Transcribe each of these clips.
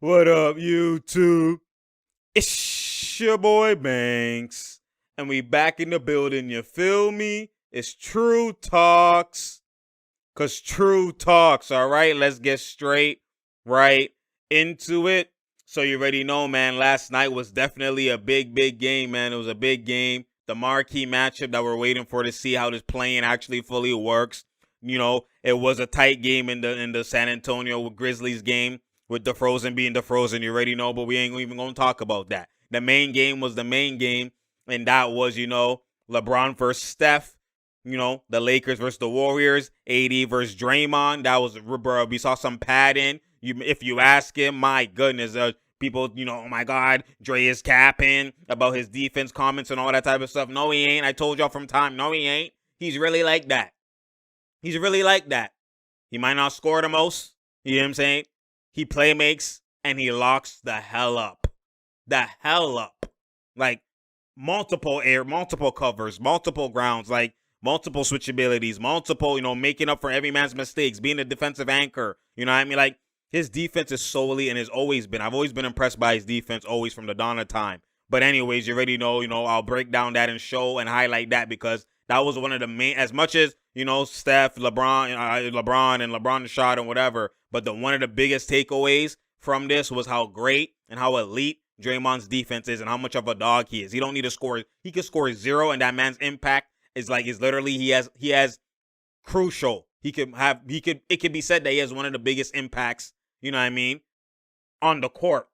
What up, YouTube? It's your boy Banks, and we back in the building, you feel me? It's True Talks, cause True Talks, alright? Let's get straight right into it. So you already know, man, last night was definitely a big game, man. It was a big game. The marquee matchup that we're waiting for to see how this playing actually fully works. You know, it was a tight game in the San Antonio Grizzlies game with the Frozen being the Frozen. You already know, but we ain't even gonna talk about that. The main game was the main game, and that was, LeBron versus Steph. The Lakers versus the Warriors, AD versus Draymond. That was, bro, we saw some padding. If you ask him, my goodness, people, oh my God, Dre is capping about his defense comments and all that type of stuff. No, he ain't. I told y'all from time. No, he ain't. He's really like that. He's really like that. He might not score the most. You know what I'm saying? He play makes and he locks the hell up. The hell up. Like multiple covers, multiple grounds, like multiple switchabilities, multiple, making up for every man's mistakes, being a defensive anchor. You know what I mean? Like his defense is solely and has always been. I've always been impressed by his defense, always from the dawn of time. But anyways, you already know, I'll break down that and show and highlight that because that was one of the main, as much as, Steph, LeBron and LeBron shot and whatever. But one of the biggest takeaways from this was how great and how elite Draymond's defense is and how much of a dog he is. He don't need to score. He could score 0 and that man's impact is literally he has crucial. It could be said that he has one of the biggest impacts, you know what I mean, on the court.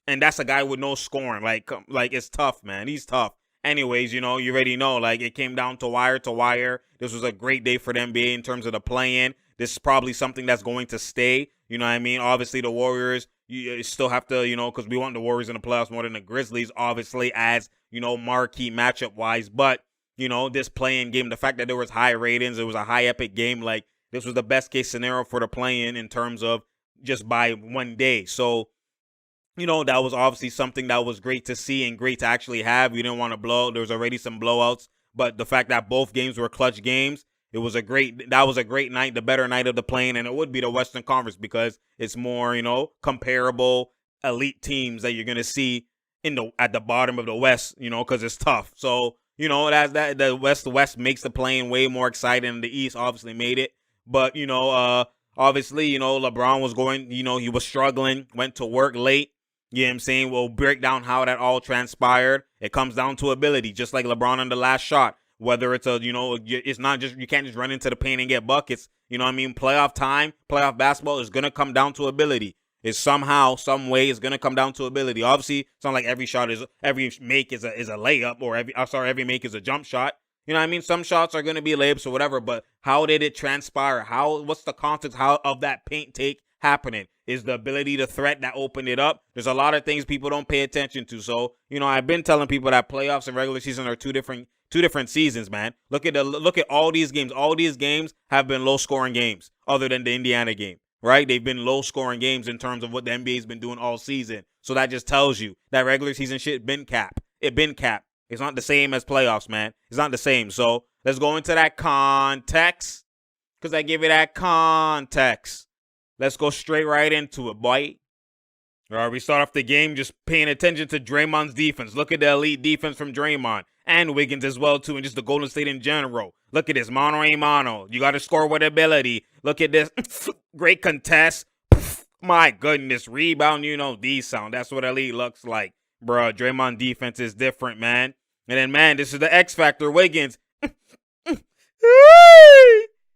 And that's a guy with no scoring. Like it's tough, man. He's tough. Anyways, you already know, like it came down to wire to wire. This was a great day for the NBA in terms of the play-in. This is probably something that's going to stay. You know what I mean? Obviously, the Warriors, you still have to, because we want the Warriors in the playoffs more than the Grizzlies, obviously, as, marquee matchup-wise. But, this play-in game, the fact that there was high ratings, it was a high epic game, like, this was the best-case scenario for the play-in terms of just by one day. So, that was obviously something that was great to see and great to actually have. You didn't want to blow. There was already some blowouts. But the fact that both games were clutch games, that was a great night, the better night of the play-in, and it would be the Western Conference because it's more, comparable elite teams that you're going to see at the bottom of the West, because it's tough. So, that the West makes the play-in way more exciting, and the East obviously made it. But, obviously, LeBron was going, he was struggling, went to work late. You know what I'm saying? We'll break down how that all transpired. It comes down to ability, just like LeBron on the last shot. Whether it's it's not just, you can't just run into the paint and get buckets. You know what I mean? Playoff time, playoff basketball is going to come down to ability. It's somehow, some way, it's going to come down to ability. Obviously, it's not like every make is a layup, or every make is a jump shot. You know what I mean? Some shots are going to be layups or whatever, but how did it transpire? What's the context of that paint take happening? Is the ability to threat that opened it up? There's a lot of things people don't pay attention to. So, I've been telling people that playoffs and regular season are two different seasons, man. Look at all these games. All these games have been low scoring games, other than the Indiana game, right? They've been low scoring games in terms of what the NBA's been doing all season. So that just tells you that regular season shit been capped. It been capped. It's not the same as playoffs, man. It's not the same. So let's go into that context, because I give you that context. Let's go straight right into it, boy. All right, we start off the game just paying attention to Draymond's defense. Look at the elite defense from Draymond and Wiggins as well, too, and just the Golden State in general. Look at this, mano a mano. You got to score with ability. Look at this. Great contest. My goodness, rebound, D-sound. That's what elite looks like. Bruh, Draymond defense is different, man. And then, man, this is the X Factor, Wiggins.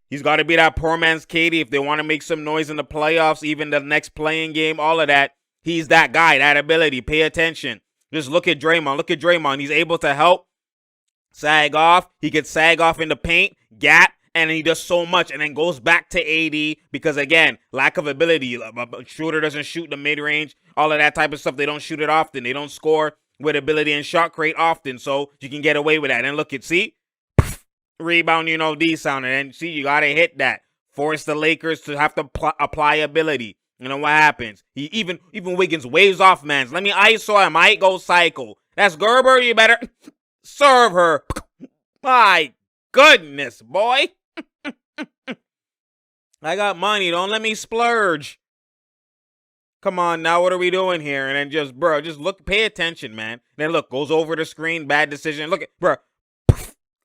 He's got to be that poor man's Katie if they want to make some noise in the playoffs, even the next playing game, all of that. He's that guy, that ability. Pay attention. Just look at Draymond. Look at Draymond. He's able to help sag off. He can sag off in the paint, gap, and he does so much and then goes back to AD because, again, lack of ability. A shooter doesn't shoot the mid-range, all of that type of stuff. They don't shoot it often. They don't score with ability and shot create often, so you can get away with that. And look at, see? Rebound, D-sound, and then see, you gotta hit that. Force the Lakers to have to apply ability. You know what happens? He even Wiggins waves off, man. Let me ISO. I might go cycle. That's Gerber. You better serve her. My goodness, boy. I got money. Don't let me splurge. Come on, now what are we doing here? And then just, bro, just look, pay attention, man. Then look, goes over the screen, bad decision. Look at, bro.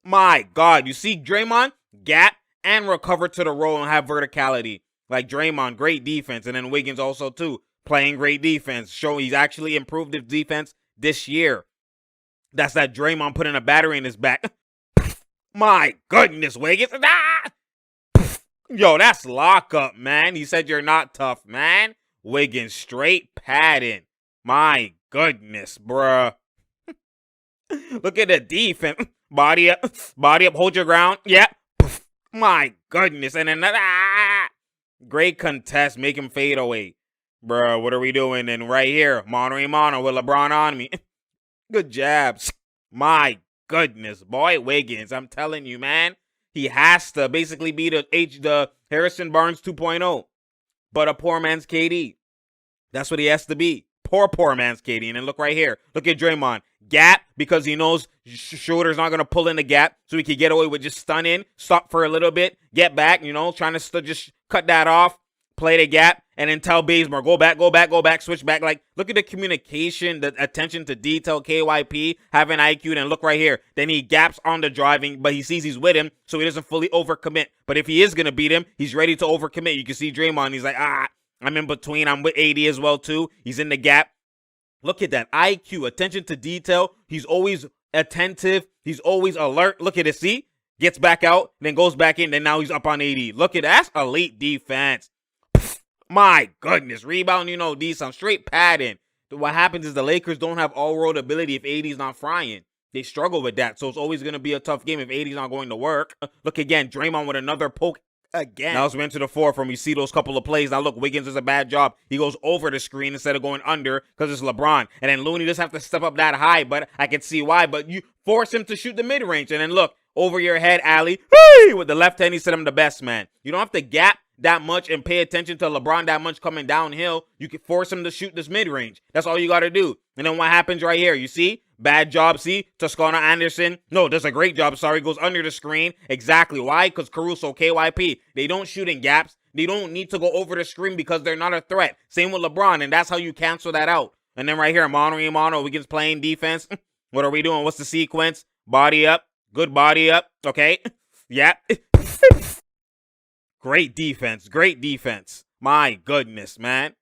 My God, you see Draymond gap and recover to the roll and have verticality. Like Draymond, great defense. And then Wiggins also, too, playing great defense. Showing he's actually improved his defense this year. That's that Draymond putting a battery in his back. My goodness, Wiggins. Yo, that's lockup, man. He said you're not tough, man. Wiggins straight padding. My goodness, bruh. Look at the defense. Body up, hold your ground. Yeah. My goodness. And then great contest, make him fade away. Bruh, what are we doing? And right here, mono with LeBron on me. Good jabs. My goodness, boy, Wiggins. I'm telling you, man. He has to basically be the Harrison Barnes 2.0. But a poor man's KD. That's what he has to be. Poor man's KD. And then look right here. Look at Draymond. Gap, because he knows Schroeder's not going to pull in the gap, so he can get away with just stun in, stop for a little bit, get back, trying to just cut that off, play the gap, and then tell Bazemore, go back, switch back. Like, look at the communication, the attention to detail, KYP, having IQ, and look right here. Then he gaps on the driving, but he sees he's with him, so he doesn't fully overcommit. But if he is going to beat him, he's ready to overcommit. You can see Draymond, he's like, I'm in between. I'm with AD as well, too. He's in the gap. Look at that. IQ, attention to detail. He's always attentive. He's always alert. Look at it. See? Gets back out, then goes back in, then now he's up on AD. Look at that. That's elite defense. My goodness. Rebound, decent. Straight padding. What happens is the Lakers don't have all-world ability if AD's not frying. They struggle with that, so it's always going to be a tough game if AD's not going to work. Look again. Draymond with another poke. Again. Now as we enter the fourth from, we see those couple of plays. Now look, Wiggins does a bad job. He goes over the screen instead of going under because it's LeBron. And then Looney doesn't have to step up that high, but I can see why. But you force him to shoot the mid-range. And then look, over your head, alley. With the left hand, he said I'm the best, man. You don't have to gap that much and pay attention to LeBron that much coming downhill. You can force him to shoot this mid-range. That's all you got to do. And then what happens right here? You see? Bad job, see? Toscano Anderson. No, does a great job. Sorry, goes under the screen. Exactly. Why? Because Caruso, KYP. They don't shoot in gaps. They don't need to go over the screen because they're not a threat. Same with LeBron, and that's how you cancel that out. And then right here, mono, Wiggins playing defense. What are we doing? What's the sequence? Body up. Good body up. Okay. Yeah. Great defense. My goodness, man.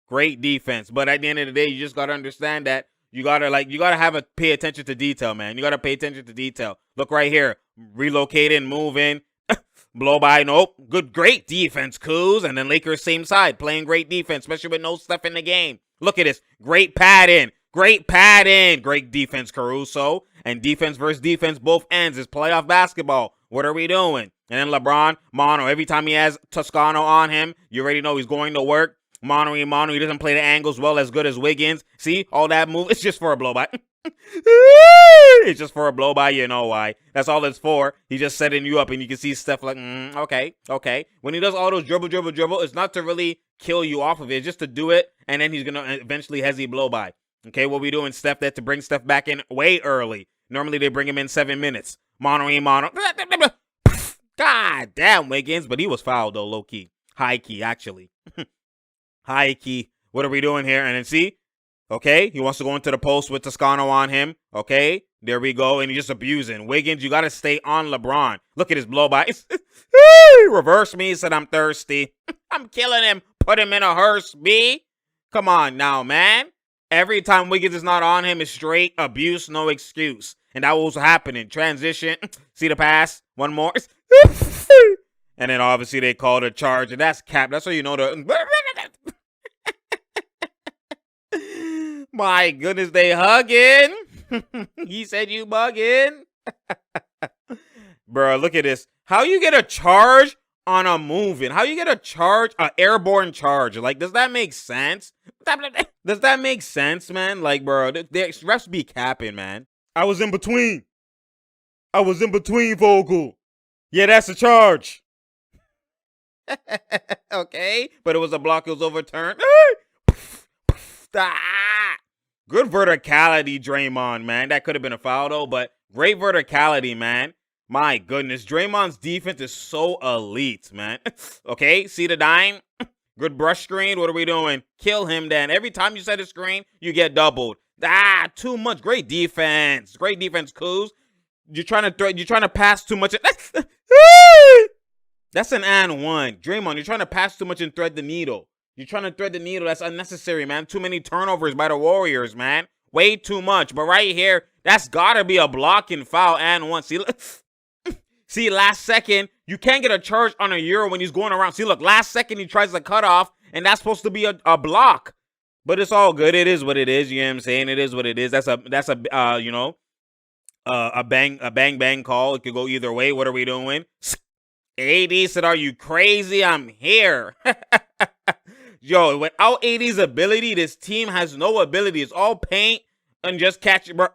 Great defense. But at the end of the day, you just got to understand that you gotta pay attention to detail, man. You gotta pay attention to detail. Look right here. Relocating, moving. Blow by, nope. Great defense, Kuz. And then Lakers same side, playing great defense, especially with no Steph in the game. Look at this. Great padding. Great defense, Caruso. And defense versus defense, both ends. It's playoff basketball. What are we doing? And then LeBron, mono. Every time he has Toscano on him, you already know he's going to work. Mono. He doesn't play the angles well as good as Wiggins. See? All that move. It's just for a blow-by. It's just for a blow-by. You know why. That's all it's for. He's just setting you up, and you can see Steph like, okay. When he does all those dribble, it's not to really kill you off of it. It's just to do it, and then he's going to eventually hezzy blow-by. Okay, what we doing, Steph, that to bring Steph back in way early. Normally, they bring him in 7 minutes. Mono. God damn, Wiggins. But he was fouled, though, low-key. High-key, actually. High key. What are we doing here? And then see? Okay. He wants to go into the post with Toscano on him. Okay. There we go. And he's just abusing. Wiggins, you got to stay on LeBron. Look at his blow-by. Reverse me. He said, I'm thirsty. I'm killing him. Put him in a hearse, B. Come on now, man. Every time Wiggins is not on him, it's straight abuse, no excuse. And that was happening. Transition. See the pass? One more. And then obviously they called a charge. And that's cap. That's how you know the... My goodness, they hugging. He said you bugging. Bro, look at this. How you get a charge on a moving? How you get a charge, an airborne charge? Like, does that make sense? Does that make sense, man? Like, bro, the refs be capping, man. I was in between, Vogel. Yeah, that's a charge. Okay, but it was a block. It was overturned. Good verticality, Draymond, man. That could have been a foul, though, but great verticality, man. My goodness, Draymond's defense is so elite, man. Okay, see the dime? Good brush screen. What are we doing? Kill him then. Every time you set a screen, you get doubled. Ah, too much. Great defense. Great defense, Kuz. You're trying to pass too much. That's an and one. Draymond, you're trying to pass too much and thread the needle. You're trying to thread the needle. That's unnecessary, man. Too many turnovers by the Warriors, man. Way too much. But right here, that's gotta be a blocking foul and one. See, last second, you can't get a charge on a Euro when he's going around. See, look, last second he tries to cut off, and that's supposed to be a block. But it's all good. It is what it is. You know what I'm saying? It is what it is. That's a bang call. It could go either way. What are we doing? AD said, "Are you crazy? I'm here." Yo, without AD's ability, this team has no ability. It's all paint and just catch it, bro.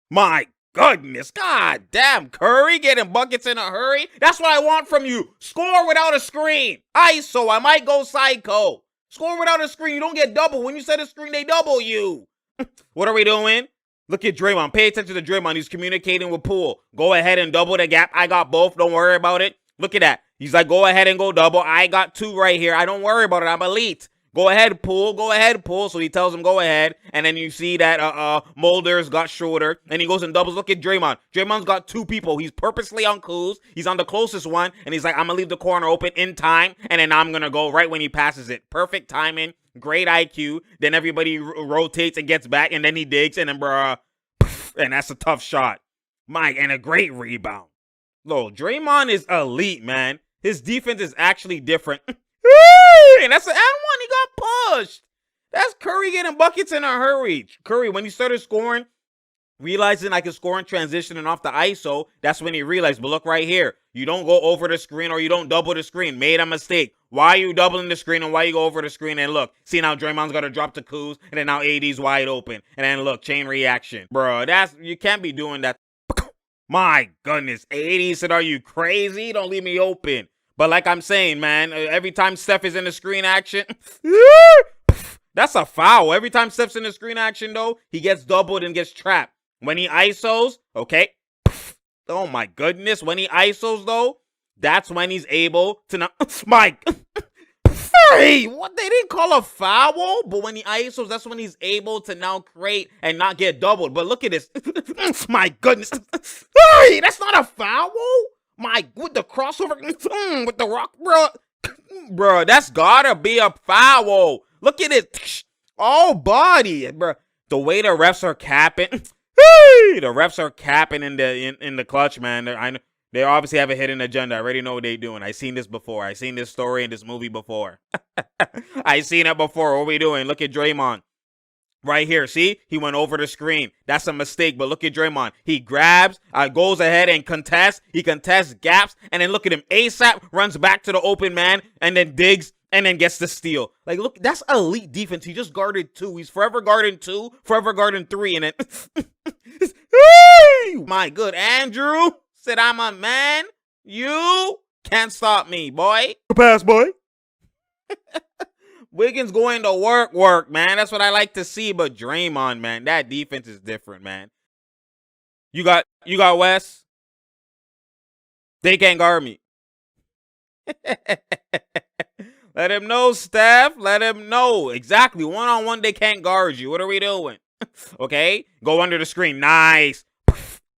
My goodness, god damn, Curry getting buckets in a hurry. That's what I want from you. Score without a screen. ISO, I might go psycho. Score without a screen. You don't get double. When you set a screen, they double you. What are we doing? Look at Draymond. Pay attention to Draymond. He's communicating with Poole. Go ahead and double the gap. I got both. Don't worry about it. Look at that. He's like, go ahead and go double. I got two right here. I don't worry about it. I'm elite. Go ahead, Poole. Go ahead, Poole. So he tells him, go ahead. And then you see that Mulder's got shorter. And he goes and doubles. Look at Draymond. Draymond's got two people. He's purposely on Kuz. He's on the closest one. And he's like, I'm going to leave the corner open in time. And then I'm going to go right when he passes it. Perfect timing. Great IQ. Then everybody rotates and gets back. And then he digs. And then, and that's a tough shot. Mike, and a great rebound. Look, Draymond is elite, man. His defense is actually different. And that's an and one. He got pushed. That's Curry getting buckets in a hurry. Curry, when he started scoring, realizing I can score in transition and off the ISO, that's when he realized, but look right here. You don't go over the screen or you don't double the screen. Made a mistake. Why are you doubling the screen and why you go over the screen? And look, see now Draymond's got to drop to Kuz, and then now AD's wide open. And then look, chain reaction. Bro, you can't be doing that. My goodness. AD said, are you crazy? Don't leave me open. But like I'm saying, man, every time Steph is in the screen action, that's a foul. Every time Steph's in the screen action, though, he gets doubled and gets trapped. When he ISOs, okay. Oh, my goodness. When he ISOs, though, that's when he's able to not... Hey, what? They didn't call a foul, but when he ISOs, that's when he's able to now create and not get doubled. But look at this. My goodness. Hey, that's not a foul. With the crossover, with the rock, bro. Bro, that's gotta be a foul. Look at it. All body, bro. The way the refs are capping. The refs are capping in the clutch, man. They obviously have a hidden agenda. I already know what they're doing. I seen this before. I seen this story in this movie before. I seen it before. What we doing? Look at Draymond. Right here, see? He went over the screen. That's a mistake, but look at Draymond. He grabs, goes ahead and contests. He contests gaps, and then look at him. ASAP runs back to the open man, and then digs, and then gets the steal. Like, look, that's elite defense. He just guarded two. He's forever guarding two, forever guarding three, and then... My good Andrew said, I'm a man. You can't stop me, boy. Pass, boy. Wiggins going to work, man. That's what I like to see. But Draymond, man, that defense is different, man. You got Wes. They can't guard me. Let him know, Steph. Let him know. Exactly. One-on-one, they can't guard you. What are we doing? Okay? Go under the screen. Nice.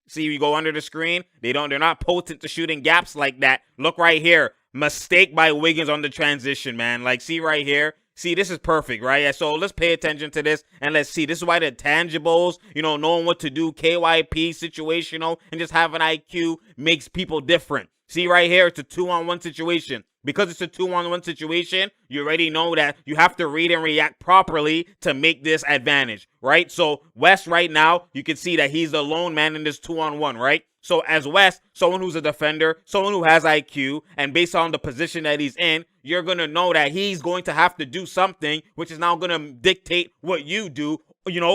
See, you go under the screen. They're not potent to shooting gaps like that. Look right here. Mistake by Wiggins on the transition, man. Like, see right here. See, this is perfect, right? So let's pay attention to this and let's see. This is why the tangibles, knowing what to do, KYP, situational, and just having IQ makes people different. See right here, it's a 2-on-1 situation. Because it's a 2-on-1 situation, you already know that you have to read and react properly to make this advantage, right? So West right now, you can see that he's the lone man in this 2-on-1, right? So as West, someone who's a defender, someone who has IQ, and based on the position that he's in, you're going to know that he's going to have to do something, which is now going to dictate what you do,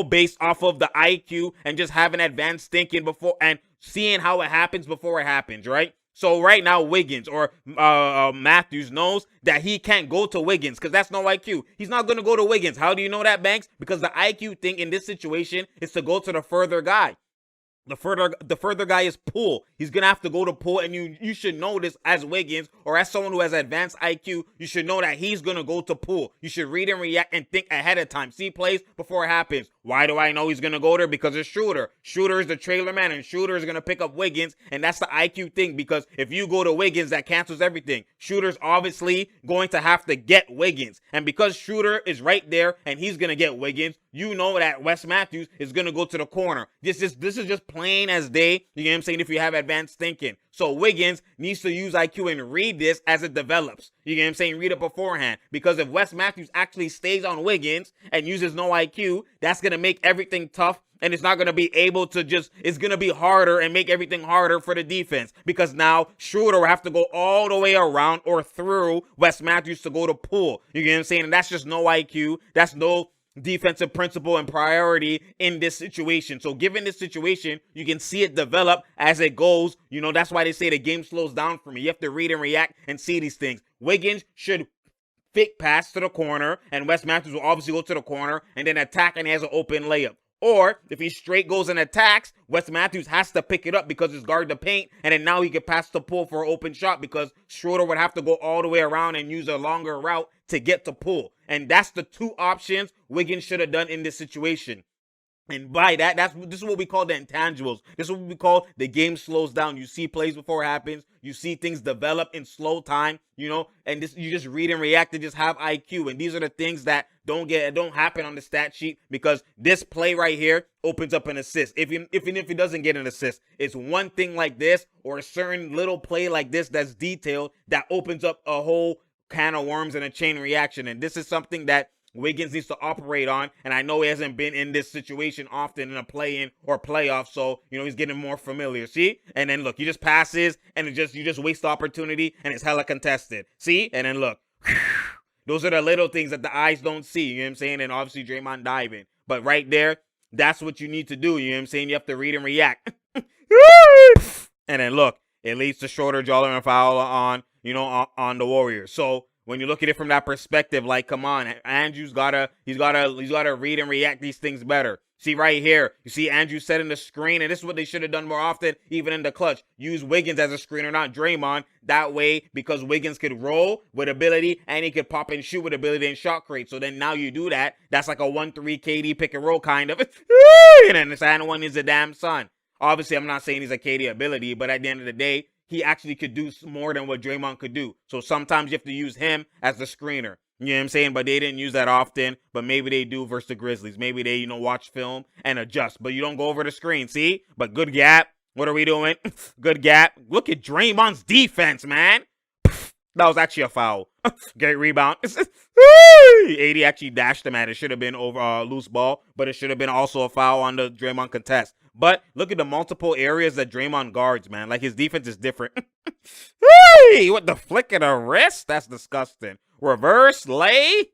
based off of the IQ and just having advanced thinking before and seeing how it happens before it happens, right? So right now, Wiggins or Matthews knows that he can't go to Wiggins because that's no IQ. He's not going to go to Wiggins. How do you know that, Banks? Because the IQ thing in this situation is to go to the further guy. the further guy is pull. He's gonna have to go to pull, and you should know this as Wiggins or as someone who has advanced IQ. You should know that he's gonna go to pull. You should read and react and think ahead of time. See plays before it happens. Why do I know he's gonna go there? Because it's Shooter. Shooter is the trailer man, and Shooter is gonna pick up Wiggins, and that's the IQ thing. Because if you go to Wiggins, that cancels everything. Shooter's obviously going to have to get Wiggins, and because Shooter is right there and he's gonna get Wiggins, you know that Wes Matthews is gonna go to the corner. This is just plain as day. You know what I'm saying? If you have advanced thinking. So Wiggins needs to use IQ and read this as it develops. You know what I'm saying? Read it beforehand. Because if Wes Matthews actually stays on Wiggins and uses no IQ, that's going to make everything tough. And it's not going to be able to it's going to be harder and make everything harder for the defense. Because now Schroeder will have to go all the way around or through Wes Matthews to go to pull. You know what I'm saying? And that's just no IQ. That's no defensive principle and priority in this situation. So given this situation, you can see it develop as it goes. You know, that's why they say the game slows down for me. You have to read and react and see these things. Wiggins should fake pass to the corner, and Wes Matthews will obviously go to the corner and then attack, and he has an open layup. Or if he straight goes and attacks, Wes Matthews has to pick it up because it's guard the paint, and then now he can pass the pull for an open shot because Schroeder would have to go all the way around and use a longer route to get to pull. And that's the two options Wiggins should have done in this situation. And by that, this is what we call the intangibles. This is what we call the game slows down. You see plays before it happens. You see things develop in slow time, you know, and you just read and react and just have IQ. And these are the things that don't happen on the stat sheet, because this play right here opens up an assist. Even if he doesn't get an assist, it's one thing like this or a certain little play like this that's detailed that opens up a whole can of worms and a chain reaction. And this is something that Wiggins needs to operate on, and I know he hasn't been in this situation often in a play-in or playoff, so, you know, he's getting more familiar, see? And then, look, he just passes, and you just waste the opportunity, and it's hella contested, see? And then, look, those are the little things that the eyes don't see, you know what I'm saying? And obviously, Draymond diving. But right there, that's what you need to do, you know what I'm saying? You have to read and react. And then, look, it leads to shorter jawler and foul on, you know, on the Warriors. So, when you look at it from that perspective, like, come on, Andrew's gotta read and react these things better. See right here, you see Andrew setting the screen, and this is what they should have done more often, even in the clutch. Use Wiggins as a screener, not Draymond. That way, because Wiggins could roll with ability, and he could pop and shoot with ability and shot create. So then now you do that. That's like a 1-3 KD pick and roll kind of. And then the second one is the damn son. Obviously, I'm not saying he's a KD ability, but at the end of the day, he actually could do more than what Draymond could do. So sometimes you have to use him as the screener. You know what I'm saying? But they didn't use that often. But maybe they do versus the Grizzlies. Maybe they, you know, watch film and adjust. But you don't go over the screen, see? But good gap. What are we doing? Good gap. Look at Draymond's defense, man. That was actually a foul. Great rebound. 80 actually dashed him at it. It should have been over loose ball, but it should have been also a foul on the Draymond contest. But look at the multiple areas that Draymond guards, man. Like, his defense is different. Hey, what the flick of the wrist? That's disgusting. Reverse lay.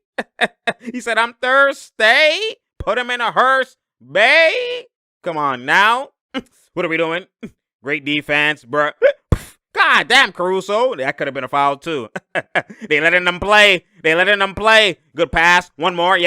He said, I'm thirsty. Put him in a hearse, bae. Come on now. What are we doing? Great defense, bro. God damn, Caruso. That could have been a foul, too. They letting them play. Good pass. One more. Yeah.